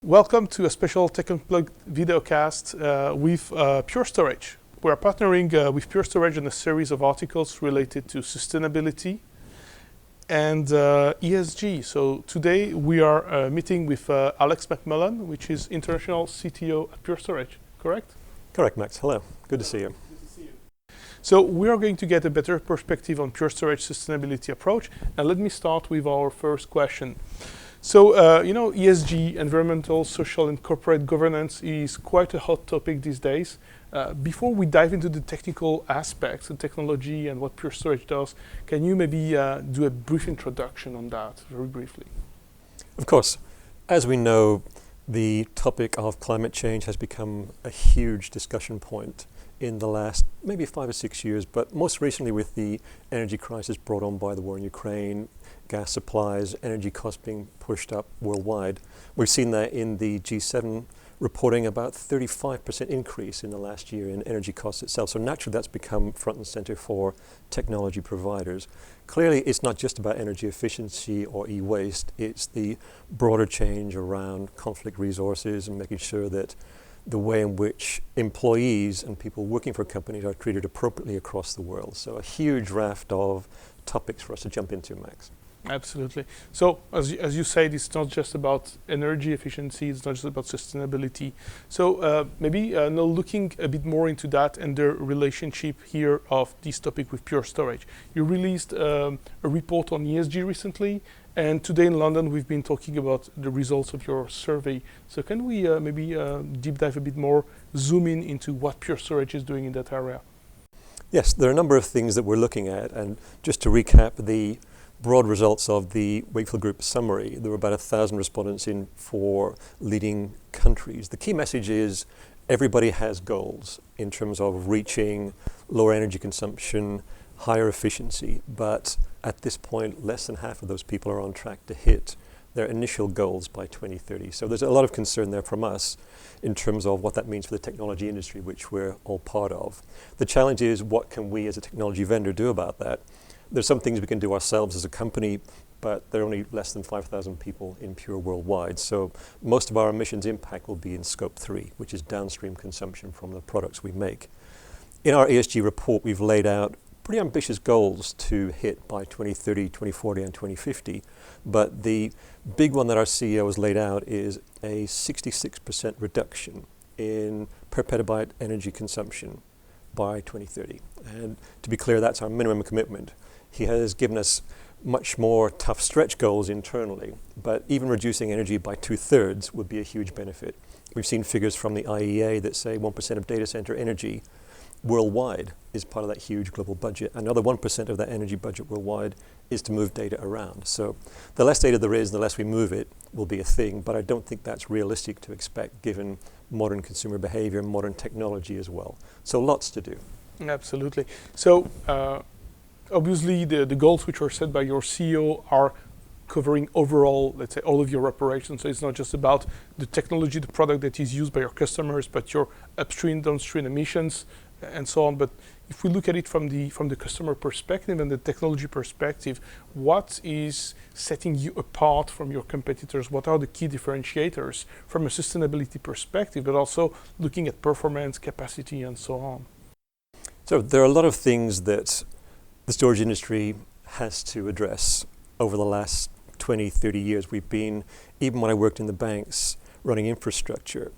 Welcome to a special Tech Unplugged videocast with Pure Storage. We are partnering with Pure Storage on a series of articles related to sustainability and ESG. So today we are meeting with Alex McMullen, which is International CTO at Pure Storage, correct? Correct, Max. Hello. Good to see you. So we are going to get a better perspective on Pure Storage sustainability approach. And let me start with our first question. So, ESG, environmental, social, and corporate governance is quite a hot topic these days. Before we dive into the technical aspects, the technology and what Pure Storage does, can you maybe do a brief introduction on that, very briefly? Of course. As we know, the topic of climate change has become a huge discussion point in the last maybe 5 or 6 years, but most recently with the energy crisis brought on by the war in Ukraine, gas supplies, energy costs being pushed up worldwide. We've seen that in the G7 reporting about 35% increase in the last year in energy costs itself. So naturally that's become front and center for technology providers. Clearly it's not just about energy efficiency or e-waste, it's the broader change around conflict resources and making sure that the way in which employees and people working for companies are treated appropriately across the world. So a huge raft of topics for us to jump into, Max. Absolutely. So as you said, it's not just about energy efficiency, it's not just about sustainability. So maybe now looking a bit more into that and the relationship here of this topic with Pure Storage. You released a report on ESG recently, and today in London we've been talking about the results of your survey. So can we maybe deep dive a bit more, zoom in into what Pure Storage is doing in that area? Yes, there are a number of things that we're looking at, and just to recap the broad results of the Wakefield Group summary, there were about 1,000 respondents in 4 leading countries. The key message is everybody has goals in terms of reaching lower energy consumption, higher efficiency, but at this point less than half of those people are on track to hit their initial goals by 2030. So there's a lot of concern there from us in terms of what that means for the technology industry, which we're all part of. The challenge is, what can we as a technology vendor do about that? There's some things we can do ourselves as a company, but there are only less than 5,000 people in Pure worldwide. So most of our emissions impact will be in scope 3, which is downstream consumption from the products we make. In our ESG report, we've laid out pretty ambitious goals to hit by 2030, 2040, and 2050. But the big one that our CEO has laid out is a 66% reduction in per petabyte energy consumption by 2030. And to be clear, that's our minimum commitment. He has given us much more tough stretch goals internally, but even reducing energy by 2/3 would be a huge benefit. We've seen figures from the IEA that say 1% of data center energy worldwide is part of that huge global budget. Another 1% of that energy budget worldwide is to move data around. So the less data there is, the less we move it will be a thing, but I don't think that's realistic to expect given modern consumer behavior and modern technology as well. So lots to do. Absolutely. So obviously the goals which are set by your CEO are covering overall, let's say, all of your operations. So it's not just about the technology, the product that is used by your customers, but your upstream, downstream emissions and so on. But if we look at it from the customer perspective and the technology perspective, what is setting you apart from your competitors? What are the key differentiators from a sustainability perspective, but also looking at performance, capacity, and so on? So there are a lot of things that the storage industry has to address. Over the last 20, 30 years, we've been, even when I worked in the banks, running infrastructure.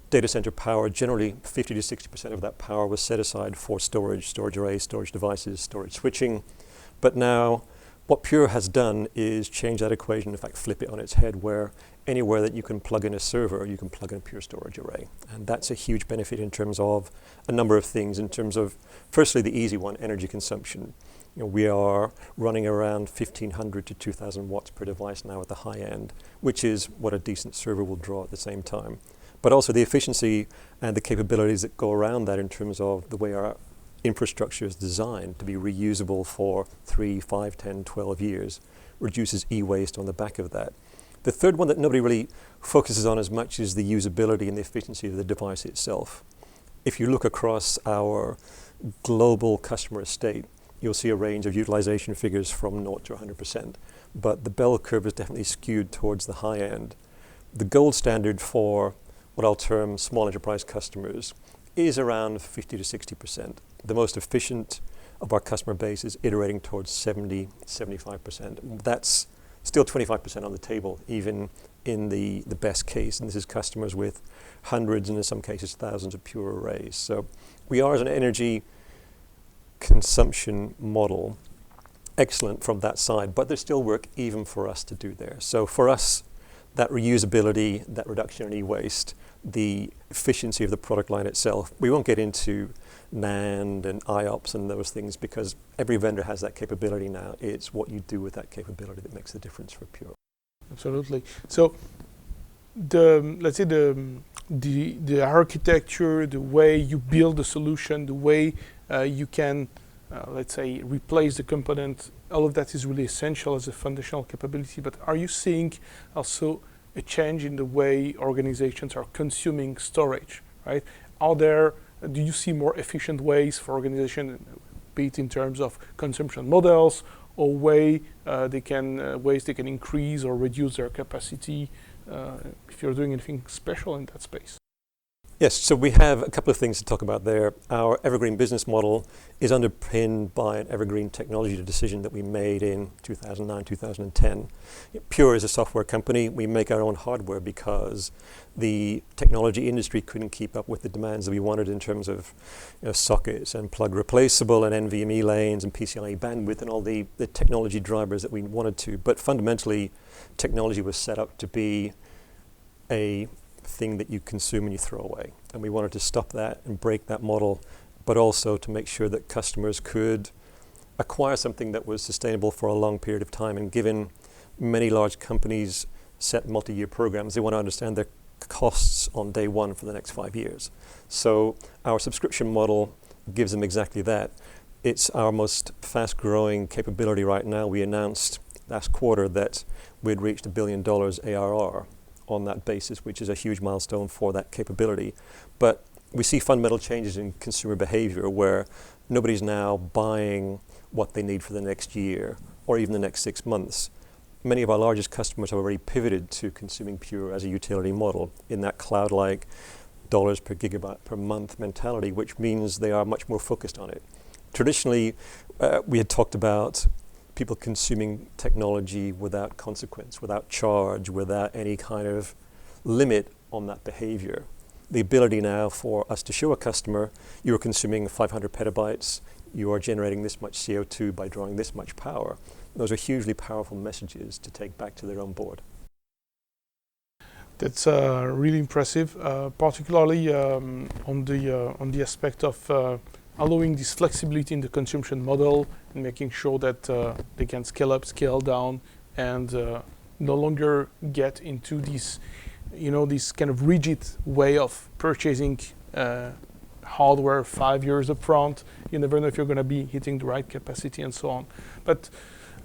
Data center power, generally 50 to 60% of that power was set aside for storage arrays, storage devices, storage switching. But now what Pure has done is change that equation, in fact flip it on its head, where anywhere that you can plug in a server, you can plug in a Pure Storage array. And that's a huge benefit in terms of a number of things, in terms of, firstly, the easy one, energy consumption. We are running around 1,500 to 2,000 watts per device now at the high end, which is what a decent server will draw at the same time. But also the efficiency and the capabilities that go around that in terms of the way our infrastructure is designed to be reusable for 3, 5, 10, 12 years, reduces e-waste on the back of that. The third one that nobody really focuses on as much is the usability and the efficiency of the device itself. If you look across our global customer estate, you'll see a range of utilization figures from 0 to 100%, but the bell curve is definitely skewed towards the high end. The gold standard for what I'll term small enterprise customers is around 50 to 60%. The most efficient of our customer base is iterating towards 70, 75%. That's still 25% on the table, even in the best case. And this is customers with hundreds and in some cases thousands of pure arrays. So we are, as an energy consumption model, excellent from that side, but there's still work even for us to do there. So for us, that reusability, that reduction in e-waste, the efficiency of the product line itself, we won't get into NAND and IOPS and those things because every vendor has that capability now. It's what you do with that capability that makes the difference for Pure. Absolutely. So let's say the architecture, the way you build the solution, the way you can let's say replace the component, all of that is really essential as a foundational capability. But are you seeing also a change in the way organizations are consuming storage, right? Do you see more efficient ways for organization, be it in terms of consumption models or ways they can increase or reduce their capacity, if you're doing anything special in that space? Yes, so we have a couple of things to talk about there. Our evergreen business model is underpinned by an evergreen technology decision that we made in 2009, 2010. Pure is a software company. We make our own hardware because the technology industry couldn't keep up with the demands that we wanted in terms of sockets and plug replaceable and NVMe lanes and PCIe bandwidth and all the technology drivers that we wanted to. But fundamentally, technology was set up to be a thing that you consume and you throw away. And we wanted to stop that and break that model, but also to make sure that customers could acquire something that was sustainable for a long period of time. And given many large companies set multi-year programs, they want to understand their costs on day one for the next 5 years. So our subscription model gives them exactly that. It's our most fast-growing capability right now. We announced last quarter that we'd reached $1 billion ARR on that basis, which is a huge milestone for that capability. But we see fundamental changes in consumer behavior where nobody's now buying what they need for the next year or even the next 6 months. Many of our largest customers have already pivoted to consuming Pure as a utility model in that cloud-like dollars per gigabyte per month mentality, which means they are much more focused on it. Traditionally, we had talked about people consuming technology without consequence, without charge, without any kind of limit on that behavior. The ability now for us to show a customer, you are consuming 500 petabytes, you are generating this much CO2 by drawing this much power. Those are hugely powerful messages to take back to their own board. That's really impressive, particularly on the aspect of allowing this flexibility in the consumption model and making sure that they can scale up, scale down, and no longer get into this, this kind of rigid way of purchasing hardware 5 years up front. You never know if you're going to be hitting the right capacity and so on. But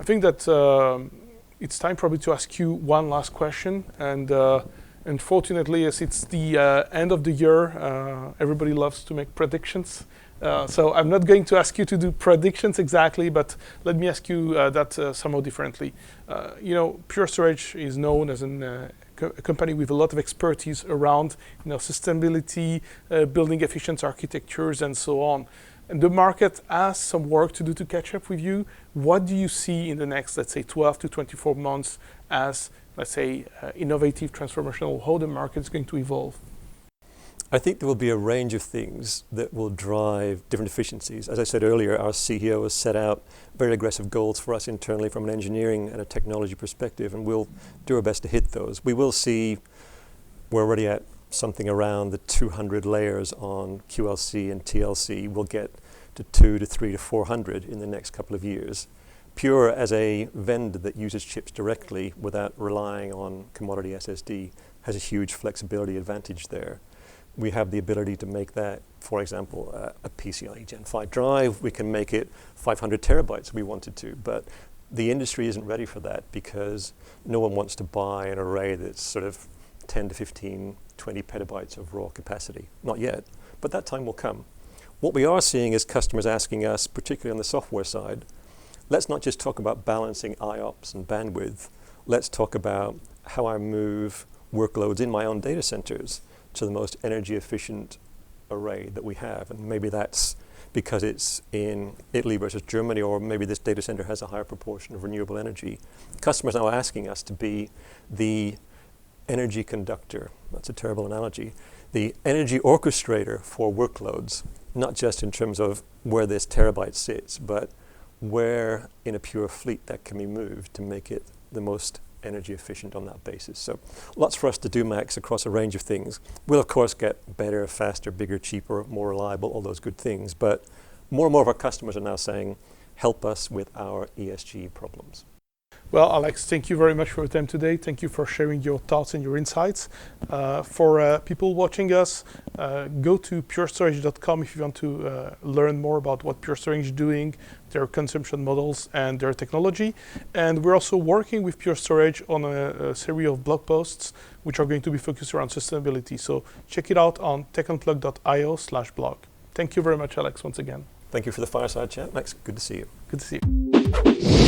I think that it's time probably to ask you one last question. And unfortunately, as it's the end of the year, everybody loves to make predictions. So I'm not going to ask you to do predictions exactly, but let me ask you that somehow differently. Pure Storage is known as a company with a lot of expertise around sustainability, building efficient architectures, and so on. And the market has some work to do to catch up with you. What do you see in the next, let's say, 12 to 24 months as, let's say, innovative, transformational, how the market is going to evolve? I think there will be a range of things that will drive different efficiencies. As I said earlier, our CEO has set out very aggressive goals for us internally from an engineering and a technology perspective, and we'll do our best to hit those. We will see, we're already at something around the 200 layers on QLC and TLC. We'll get to 2 to 3 to 400 in the next couple of years. Pure, as a vendor that uses chips directly without relying on commodity SSD, has a huge flexibility advantage there. We have the ability to make that, for example, a PCIe Gen 5 drive. We can make it 500 terabytes if we wanted to, but the industry isn't ready for that because no one wants to buy an array that's sort of 10 to 15, 20 petabytes of raw capacity. Not yet, but that time will come. What we are seeing is customers asking us, particularly on the software side, let's not just talk about balancing IOPS and bandwidth. Let's talk about how I move workloads in my own data centers to the most energy efficient array that we have. And maybe that's because it's in Italy versus Germany, or maybe this data center has a higher proportion of renewable energy. Customers now are asking us to be the energy conductor, that's a terrible analogy, the energy orchestrator for workloads, not just in terms of where this terabyte sits, but where in a pure fleet that can be moved to make it the most energy efficient on that basis. So lots for us to do, Max, across a range of things. We'll of course get better, faster, bigger, cheaper, more reliable, all those good things, but more and more of our customers are now saying, help us with our ESG problems. Well, Alex, thank you very much for your time today. Thank you for sharing your thoughts and your insights. For people watching us, go to purestorage.com if you want to learn more about what Pure Storage is doing, their consumption models, and their technology. And we're also working with Pure Storage on a series of blog posts which are going to be focused around sustainability. So check it out on techunplug.io/blog. Thank you very much, Alex, once again. Thank you for the fireside chat, Max. Good to see you. Good to see you.